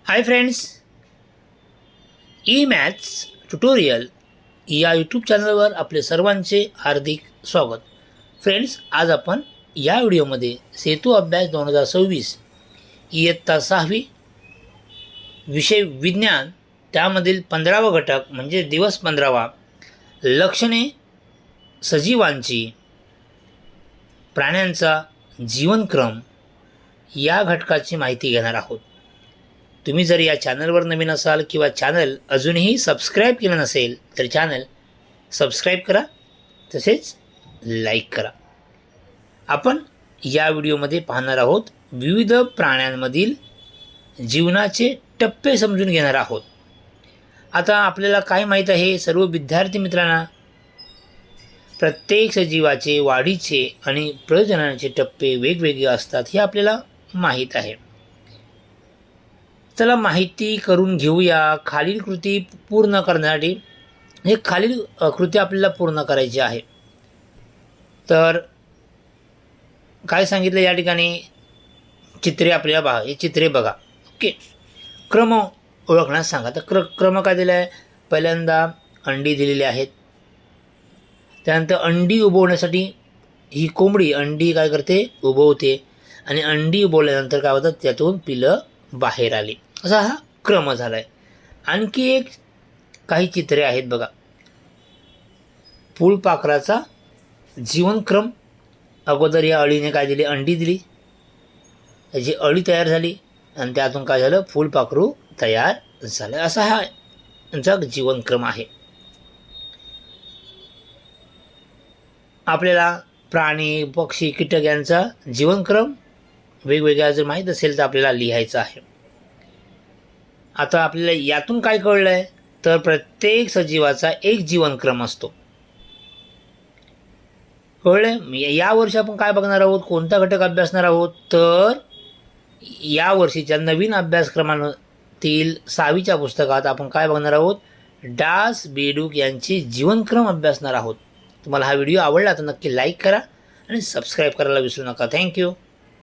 Hi friends, E maths tutorial या YouTube चॅनलवर आपले सर्वांचे हार्दिक स्वागत. फ्रेंड्स, आज आपण या व्हिडिओमध्ये सेतू अभ्यास 2026 इयत्ता 6वी विषय विज्ञान त्यामधील 15वा घटक म्हणजे दिवस 15वा लक्षणे सजीवांची प्राण्यांचा जीवनक्रम या घटकाची माहिती घेणार आहोत. तुम्ही जर या चॅनलवर नवीन असाल किंवा चॅनल अजूनही सबस्क्राईब केलं नसेल तर चॅनल सबस्क्राईब करा, तसेच लाईक करा. आपण या व्हिडिओमध्ये पाहणार आहोत विविध प्राण्यांमधील जीवनाचे टप्पे समजून घेणार आहोत. आता आपल्याला काय माहीत आहे सर्व विद्यार्थी मित्रांना, प्रत्येक सजीवाचे वाढीचे आणि प्रजननाचे टप्पे वेगवेगळे असतात हे आपल्याला माहीत आहे. चला माहिती करून घेऊया. खालील कृती पूर्ण करण्यासाठी हे खालील कृती आपल्याला पूर्ण करायची आहे. तर काय सांगितलं या ठिकाणी, चित्रे आपल्याला बघा, हे चित्रे बघा. ओके, क्रम ओळखण्यास सांगा. तर क्रम काय दिला आहे? पहिल्यांदा अंडी दिलेली आहेत. त्यानंतर अंडी उबवण्यासाठी ही कोंबडी अंडी काय करते? उबवते. आणि अंडी उबवल्यानंतर काय होतं? त्यातून पिलं बाहेर आली. असा हा क्रम झाला आहे. आणखी एक काही चित्रे आहेत बघा. फुलपाखराचा जीवनक्रम. अगोदर या अळीने काय दिली? अंडी दिली. त्याची अळी तयार झाली आणि त्यातून काय झालं? फुलपाखरू तयार झालं. असा हा यांचा जीवनक्रम आहे. आपल्याला प्राणी, पक्षी, कीटक यांचा जीवनक्रम वेगवेगळा जर माहीत असेल तर आपल्याला लिहायचं आहे. आता आपल्याला यातून काय कळलं आहे? तर प्रत्येक सजीवाचा एक जीवनक्रम असतो. कळलं? या वर्षी आपण काय बघणार आहोत? कोणता घटक अभ्यासणार आहोत? तर या वर्षीच्या नवीन अभ्यासक्रमातील 6वीच्या पुस्तकात आपण काय बघणार आहोत? डास, बेडूक यांचे जीवनक्रम अभ्यासणार आहोत. तुम्हाला हा व्हिडिओ आवडला तर नक्की लाईक करा आणि सबस्क्राईब करायला विसरू नका. थँक्यू.